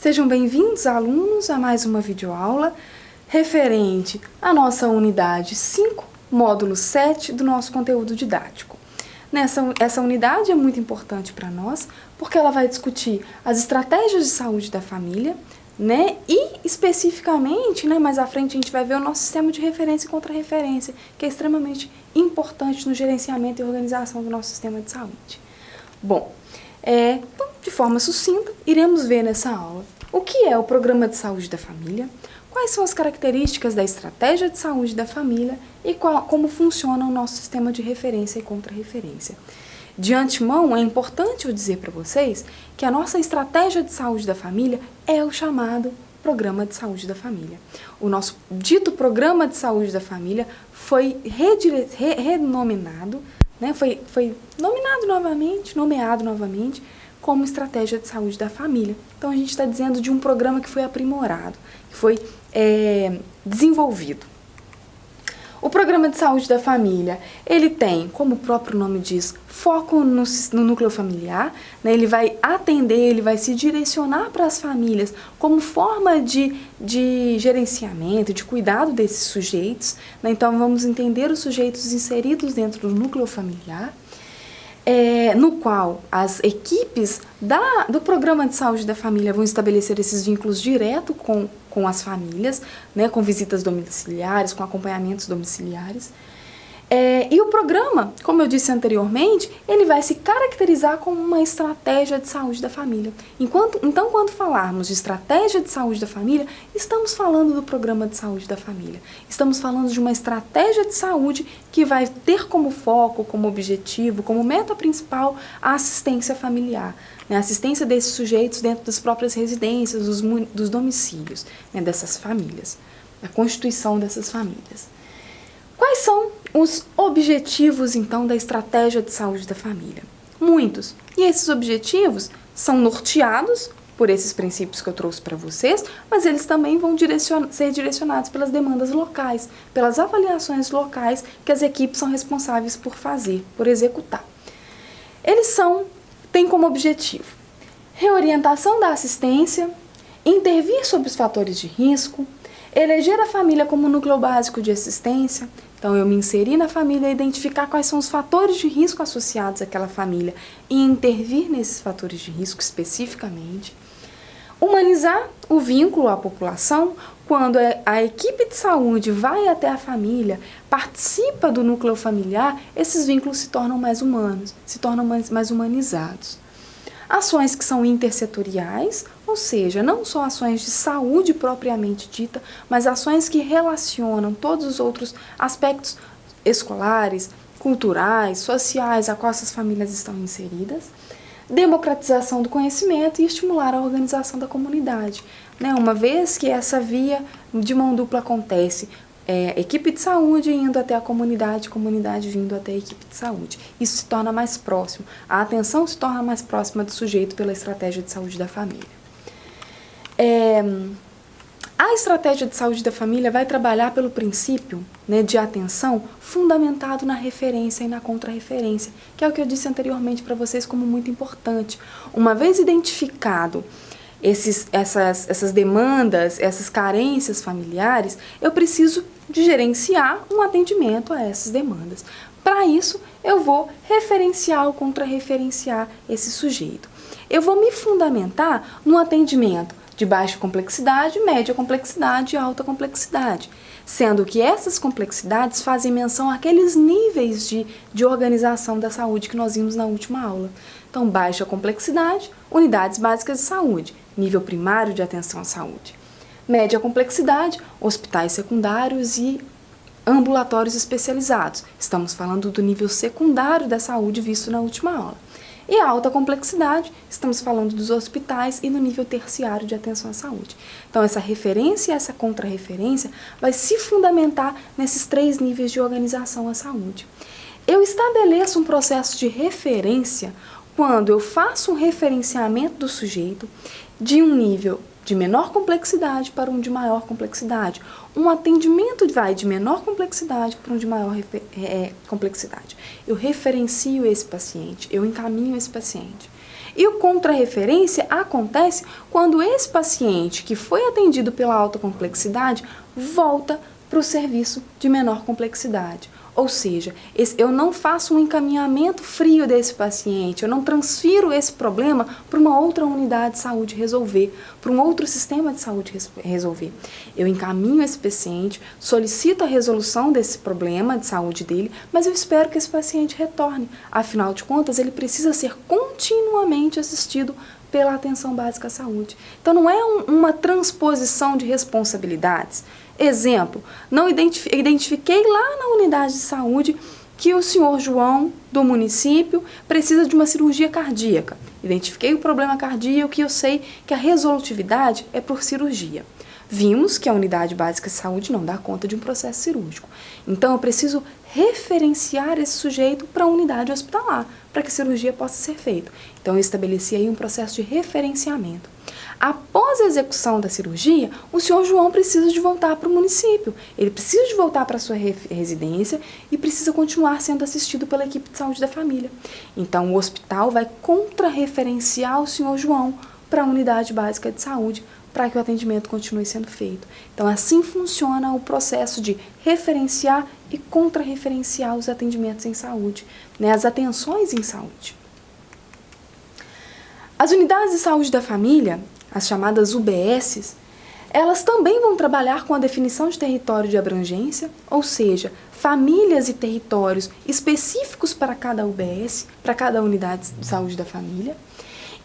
Sejam bem-vindos, alunos, a mais uma videoaula referente à nossa unidade 5, módulo 7 do nosso conteúdo didático. Essa unidade é muito importante para nós, porque ela vai discutir as estratégias de saúde da família, e especificamente, mais à frente a gente vai ver o nosso sistema de referência e contra-referência, que é extremamente importante no gerenciamento e organização do nosso sistema de saúde. Bom, de forma sucinta, iremos ver nessa aula o que é o Programa de Saúde da Família, quais são as características da estratégia de saúde da família e como funciona o nosso sistema de referência e contra-referência. De antemão, é importante eu dizer para vocês que a nossa estratégia de saúde da família é o chamado Programa de Saúde da Família. O nosso dito Programa de Saúde da Família foi renominado, foi nomeado novamente como estratégia de saúde da família. Então, a gente está dizendo de um programa que foi aprimorado, que foi desenvolvido. O Programa de Saúde da Família, ele tem, como o próprio nome diz, foco no núcleo familiar, ele vai atender, ele vai se direcionar para as famílias como forma de gerenciamento, de cuidado desses sujeitos, Então, vamos entender os sujeitos inseridos dentro do núcleo familiar, no qual as equipes do Programa de Saúde da Família vão estabelecer esses vínculos direto com as famílias, com visitas domiciliares, com acompanhamentos domiciliares. E o programa, como eu disse anteriormente, ele vai se caracterizar como uma estratégia de saúde da família. Então, quando falarmos de estratégia de saúde da família, estamos falando do Programa de Saúde da Família. Estamos falando de uma estratégia de saúde que vai ter como foco, como objetivo, como meta principal, a assistência familiar. A assistência desses sujeitos dentro das próprias residências, dos domicílios, dessas famílias, a constituição dessas famílias. Quais são os objetivos, então, da estratégia de saúde da família? Muitos. E esses objetivos são norteados por esses princípios que eu trouxe para vocês, mas eles também vão ser direcionados pelas demandas locais, pelas avaliações locais que as equipes são responsáveis por fazer, por executar. Eles têm como objetivo reorientação da assistência, intervir sobre os fatores de risco, eleger a família como núcleo básico de assistência. Então, eu me inserir na família, identificar quais são os fatores de risco associados àquela família e intervir nesses fatores de risco especificamente. Humanizar o vínculo à população, quando a equipe de saúde vai até a família, participa do núcleo familiar, esses vínculos se tornam mais humanos, se tornam mais humanizados. Ações que são intersetoriais, ou seja, não só ações de saúde propriamente dita, mas ações que relacionam todos os outros aspectos escolares, culturais, sociais, a qual essas famílias estão inseridas. Democratização do conhecimento e estimular a organização da comunidade. Uma vez que essa via de mão dupla acontece, equipe de saúde indo até a comunidade vindo até a equipe de saúde. Isso se torna mais próximo, a atenção se torna mais próxima do sujeito pela estratégia de saúde da família. A estratégia de saúde da família vai trabalhar pelo princípio de atenção fundamentado na referência e na contra-referência, que é o que eu disse anteriormente para vocês como muito importante. Uma vez identificado essas demandas, essas carências familiares, eu preciso de gerenciar um atendimento a essas demandas. Para isso, eu vou referenciar ou contra-referenciar esse sujeito. Eu vou me fundamentar no atendimento de baixa complexidade, média complexidade e alta complexidade, sendo que essas complexidades fazem menção àqueles níveis de organização da saúde que nós vimos na última aula. Então, baixa complexidade, unidades básicas de saúde, nível primário de atenção à saúde. Média complexidade, hospitais secundários e ambulatórios especializados. Estamos falando do nível secundário da saúde visto na última aula. E a alta complexidade, estamos falando dos hospitais e no nível terciário de atenção à saúde. Então, essa referência e essa contra-referência vai se fundamentar nesses 3 níveis de organização à saúde. Eu estabeleço um processo de referência quando eu faço um referenciamento do sujeito de um nível de menor complexidade para um de maior complexidade. Um atendimento vai de menor complexidade para um de maior complexidade. Eu referencio esse paciente, eu encaminho esse paciente. E o contrarreferência acontece quando esse paciente que foi atendido pela alta complexidade volta para o serviço de menor complexidade. Ou seja, eu não faço um encaminhamento frio desse paciente, eu não transfiro esse problema para uma outra unidade de saúde resolver, para um outro sistema de saúde resolver. Eu encaminho esse paciente, solicito a resolução desse problema de saúde dele, mas eu espero que esse paciente retorne. Afinal de contas, ele precisa ser continuamente assistido pela atenção básica à saúde. Então, não é uma transposição de responsabilidades. Exemplo, não identifiquei lá na unidade de saúde que o senhor João, do município, precisa de uma cirurgia cardíaca. Identifiquei o problema cardíaco e eu sei que a resolutividade é por cirurgia. Vimos que a unidade básica de saúde não dá conta de um processo cirúrgico. Então, eu preciso referenciar esse sujeito para a unidade hospitalar, para que a cirurgia possa ser feita. Então, eu estabeleci aí um processo de referenciamento. Após a execução da cirurgia, o senhor João precisa de voltar para o município. Ele precisa de voltar para a sua residência e precisa continuar sendo assistido pela equipe de saúde da família. Então, o hospital vai contrarreferenciar o senhor João para a unidade básica de saúde, para que o atendimento continue sendo feito. Então, assim funciona o processo de referenciar e contrarreferenciar os atendimentos em saúde, né, as atenções em saúde. As unidades de saúde da família, as chamadas UBSs, elas também vão trabalhar com a definição de território de abrangência, ou seja, famílias e territórios específicos para cada UBS, para cada unidade de saúde da família.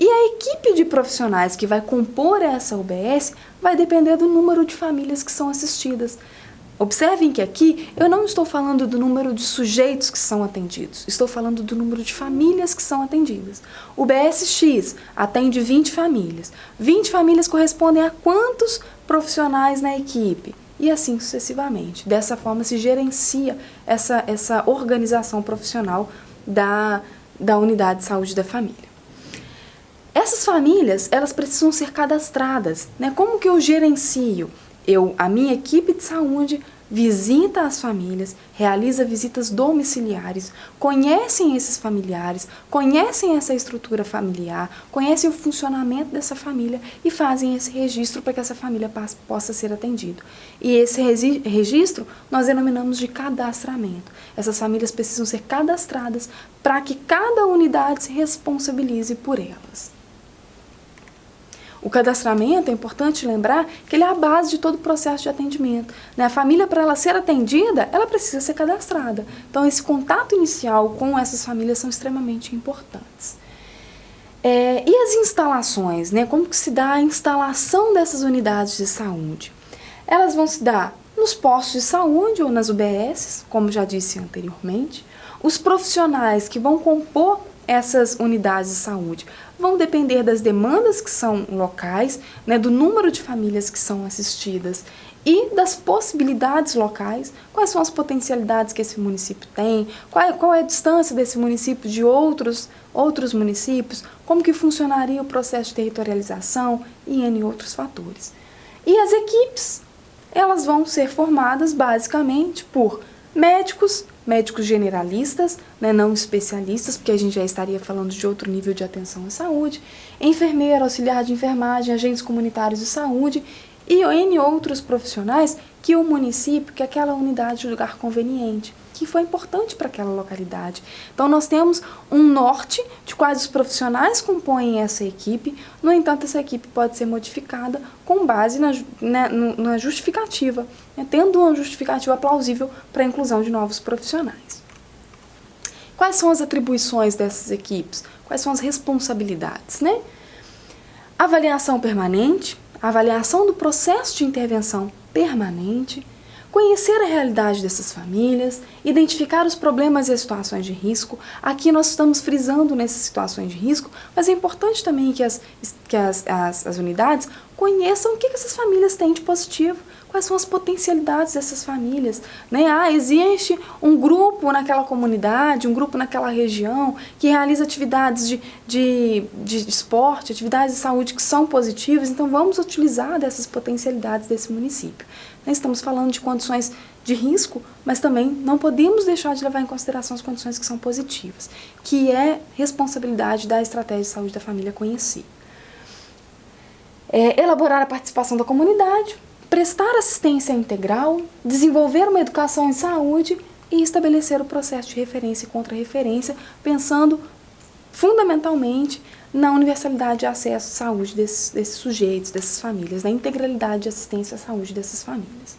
E a equipe de profissionais que vai compor essa UBS vai depender do número de famílias que são assistidas. Observem que aqui eu não estou falando do número de sujeitos que são atendidos, estou falando do número de famílias que são atendidas. O BSX atende 20 famílias. 20 famílias correspondem a quantos profissionais na equipe? E assim sucessivamente. Dessa forma se gerencia essa organização profissional da unidade de saúde da família. Essas famílias, elas precisam ser cadastradas, né? Como que eu gerencio? A minha equipe de saúde visita as famílias, realiza visitas domiciliares, conhecem esses familiares, conhecem essa estrutura familiar, conhecem o funcionamento dessa família e fazem esse registro para que essa família possa ser atendida. E esse registro nós denominamos de cadastramento. Essas famílias precisam ser cadastradas para que cada unidade se responsabilize por elas. O cadastramento, é importante lembrar que ele é a base de todo o processo de atendimento, né? A família, para ela ser atendida, ela precisa ser cadastrada. Então, esse contato inicial com essas famílias são extremamente importantes. E as instalações, né? Como que se dá a instalação dessas unidades de saúde? Elas vão se dar nos postos de saúde ou nas UBSs, como já disse anteriormente. Os profissionais que vão compor essas unidades de saúde vão depender das demandas que são locais, né, do número de famílias que são assistidas e das possibilidades locais, quais são as potencialidades que esse município tem, qual é a distância desse município de outros municípios, como que funcionaria o processo de territorialização e N outros fatores. E as equipes, elas vão ser formadas basicamente por médicos generalistas, né, não especialistas, porque a gente já estaria falando de outro nível de atenção à saúde, enfermeira, auxiliar de enfermagem, agentes comunitários de saúde e N outros profissionais que o município, que aquela unidade julgar conveniente, que foi importante para aquela localidade. Então, nós temos um norte de quais os profissionais compõem essa equipe, no entanto, essa equipe pode ser modificada com base na justificativa, né, tendo uma justificativa plausível para a inclusão de novos profissionais. Quais são as atribuições dessas equipes? Quais são as responsabilidades, né? Avaliação permanente, avaliação do processo de intervenção permanente, conhecer a realidade dessas famílias, identificar os problemas e as situações de risco. Aqui nós estamos frisando nessas situações de risco, mas é importante também que as unidades conheçam o que essas famílias têm de positivo, quais são as potencialidades dessas famílias, né? Existe um grupo naquela comunidade, um grupo naquela região que realiza atividades de esporte, atividades de saúde que são positivas, então vamos utilizar dessas potencialidades desse município. Nós estamos falando de condições de risco, mas também não podemos deixar de levar em consideração as condições que são positivas, que é responsabilidade da estratégia de saúde da família conhecer. Elaborar a participação da comunidade, prestar assistência integral, desenvolver uma educação em saúde e estabelecer o processo de referência e contra-referência, pensando fundamentalmente na universalidade de acesso à saúde desses sujeitos, dessas famílias, na integralidade de assistência à saúde dessas famílias.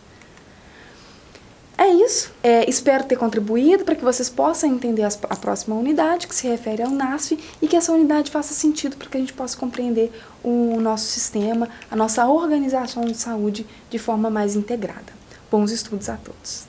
É isso. Espero ter contribuído para que vocês possam entender a próxima unidade, que se refere ao NASF, e que essa unidade faça sentido para que a gente possa compreender o nosso sistema, a nossa organização de saúde de forma mais integrada. Bons estudos a todos.